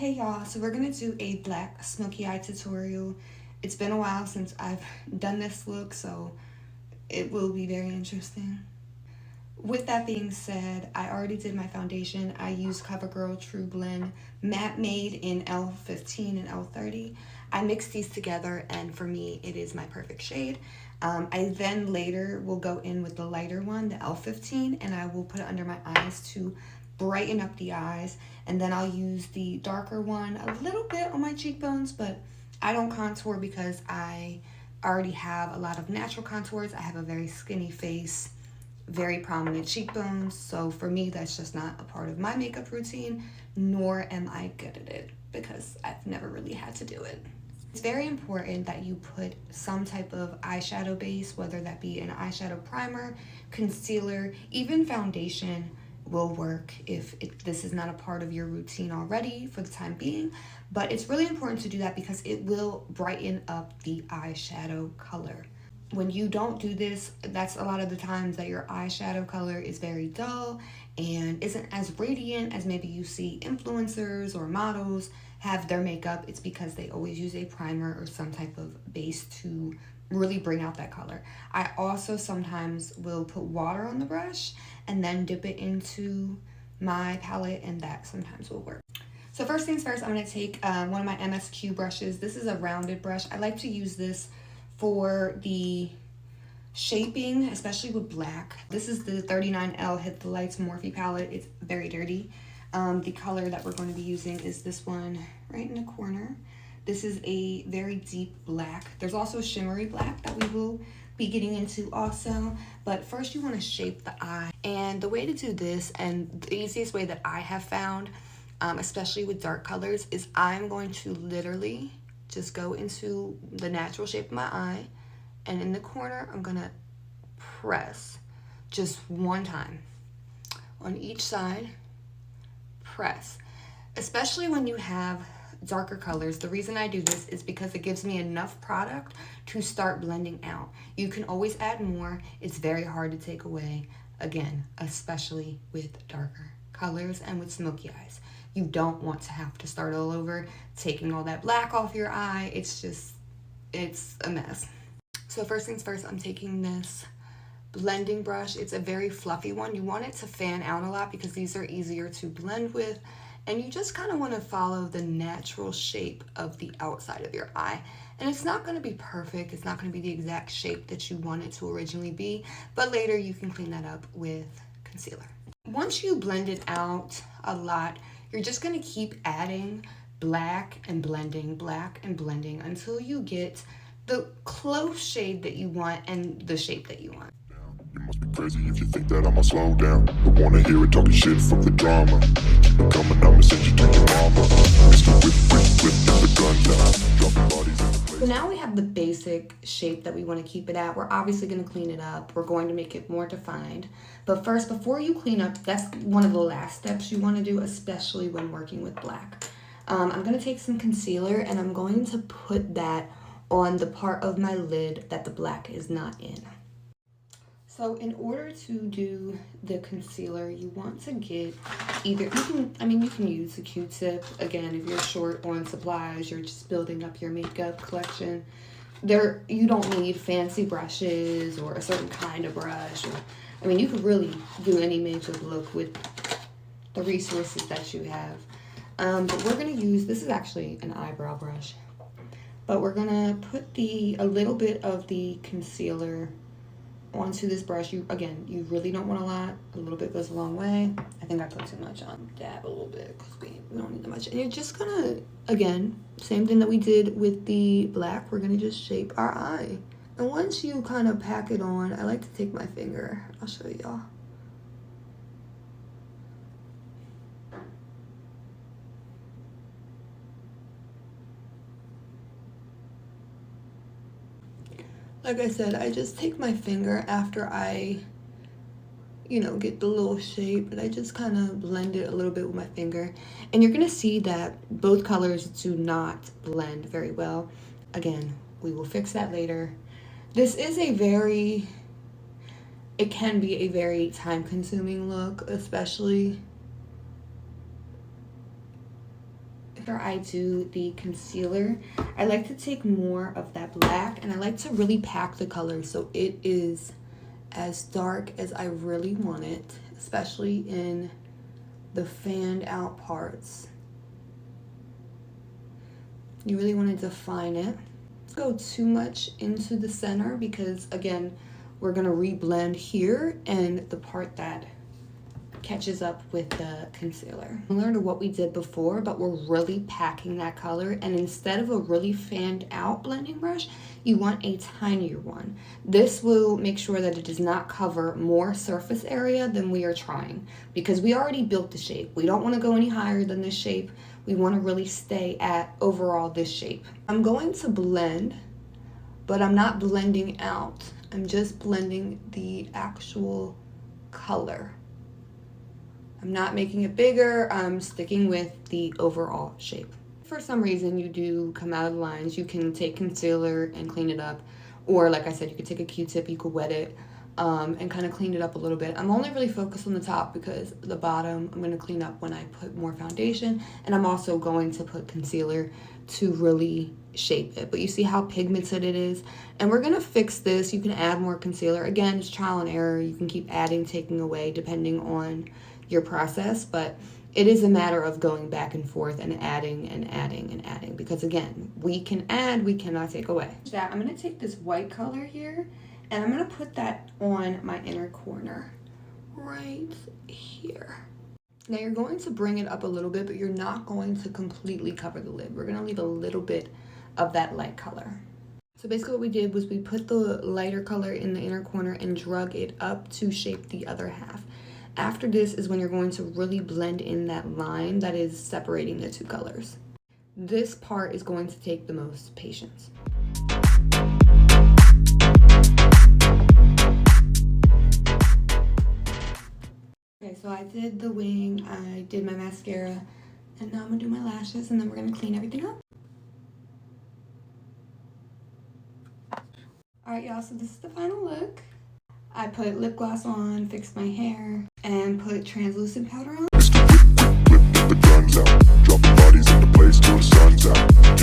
Hey y'all, so we're gonna do a black smoky eye tutorial. It's been a while since I've done this look, so it will be very interesting. With that being said, I already did my foundation. I used CoverGirl True Blend Matte Made in L15 and L30. I mixed these together, and for me, it is my perfect shade. I then later will go in with the lighter one, the L15, and I will put it under my eyes to brighten up the eyes. And then I'll use the darker one a little bit on my cheekbones, but I don't contour because I already have a lot of natural contours. I have a very skinny face, very prominent cheekbones, so for me that's just not a part of my makeup routine, nor am I good at it because I've never really had to do it. It's very important that you put some type of eyeshadow base, whether that be an eyeshadow primer, concealer, even foundation will work if this is not a part of your routine already for the time being. But it's really important to do that because it will brighten up the eyeshadow color. When you don't do this, that's a lot of the times that your eyeshadow color is very dull and isn't as radiant as maybe you see influencers or models have their makeup. It's because they always use a primer or some type of base to really bring out that color. I also sometimes will put water on the brush and then dip it into my palette, and that sometimes will work. So first things first, I'm going to take one of my MSQ brushes. This is a rounded brush. I like to use this for the shaping, especially with black. This is the 39L Hit the Lights Morphe palette. It's very dirty. The color that we're going to be using is this one right in the corner. This is a very deep black. There's also shimmery black that we will be getting into also, but first you want to shape the eye. And the way to do this, and the easiest way that I have found, especially with dark colors, is I'm going to literally just go into the natural shape of my eye, and in the corner I'm gonna press just one time on each side. Press, especially when you have darker colors. The reason I do this is because it gives me enough product to start blending out. You can always add more. It's very hard to take away, again, especially with darker colors and with smoky eyes. You don't want to have to start all over, taking all that black off your eye. It's a mess. So first things first, I'm taking this blending brush. It's a very fluffy one. You want it to fan out a lot because these are easier to blend with. And you just kind of want to follow the natural shape of the outside of your eye. And it's not going to be perfect. It's not going to be the exact shape that you want it to originally be. But later you can clean that up with concealer. Once you blend it out a lot, you're just going to keep adding black and blending until you get the close shade that you want and the shape that you want. You must be crazy if you think that I'ma slow down. Don't wanna hear it talking shit from the drama. Keep it coming, I'ma send you to your mama. Mr. Whip, get the gun down. Dropping bodies in the place. So now we have the basic shape that we want to keep it at. We're obviously going to clean it up. We're going to make it more defined. But first, before you clean up, that's one of the last steps you want to do, especially when working with black. I'm going to take some concealer and I'm going to put that on the part of my lid that the black is not in. So in order to do the concealer, you want to get either, you can use a Q-tip. Again, if you're short on supplies, you're just building up your makeup collection. You don't need fancy brushes or a certain kind of brush. You could really do any makeup look with the resources that you have. But we're gonna use, this is actually an eyebrow brush, but we're gonna put a little bit of the concealer onto this brush. You really don't want a lot. A little bit goes a long way. I think I put too much on. Dab a little bit because we don't need that much. And you're just gonna, again, same thing that we did with the black, we're gonna just shape our eye. And once you kind of pack it on, I like to take my finger. I'll show y'all. Like I said, I just take my finger after I, get the little shape, and I just kind of blend it a little bit with my finger. And you're going to see that both colors do not blend very well. Again, we will fix that later. This is it can be a very time-consuming look, especially After I do the concealer, I like to take more of that black and I like to really pack the color so it is as dark as I really want it, especially in the fanned out parts. You really want to define it. Don't go too much into the center because again, we're gonna reblend here and the part that catches up with the concealer. Similar to what we did before, but we're really packing that color, and instead of a really fanned out blending brush, you want a tinier one. This will make sure that it does not cover more surface area than we are trying, because we already built the shape. We don't want to go any higher than this shape. We want to really stay at overall this shape. I'm going to blend, but I'm not blending out. I'm just blending the actual color. I'm not making it bigger, I'm sticking with the overall shape. If for some reason you do come out of the lines, you can take concealer and clean it up. Or like I said, you could take a Q-tip, you could wet it and kind of clean it up a little bit. I'm only really focused on the top because the bottom I'm going to clean up when I put more foundation. And I'm also going to put concealer to really shape it. But you see how pigmented it is? And we're going to fix this. You can add more concealer. Again, it's trial and error. You can keep adding, taking away depending on your process, but it is a matter of going back and forth and adding and adding and adding, because again, we can add, we cannot take away. That I'm going to take this white color here and I'm going to put that on my inner corner right here. Now you're going to bring it up a little bit, but you're not going to completely cover the lid. We're going to leave a little bit of that light color. So basically what we did was we put the lighter color in the inner corner and drug it up to shape the other half. After this is when you're going to really blend in that line that is separating the two colors. This part is going to take the most patience. Okay, so I did the wing, I did my mascara, and now I'm gonna do my lashes and then we're gonna clean everything up. Alright y'all, so this is the final look. I put lip gloss on, fixed my hair, and put translucent powder on. Whip the guns out, dropping bodies into place till the sun's out.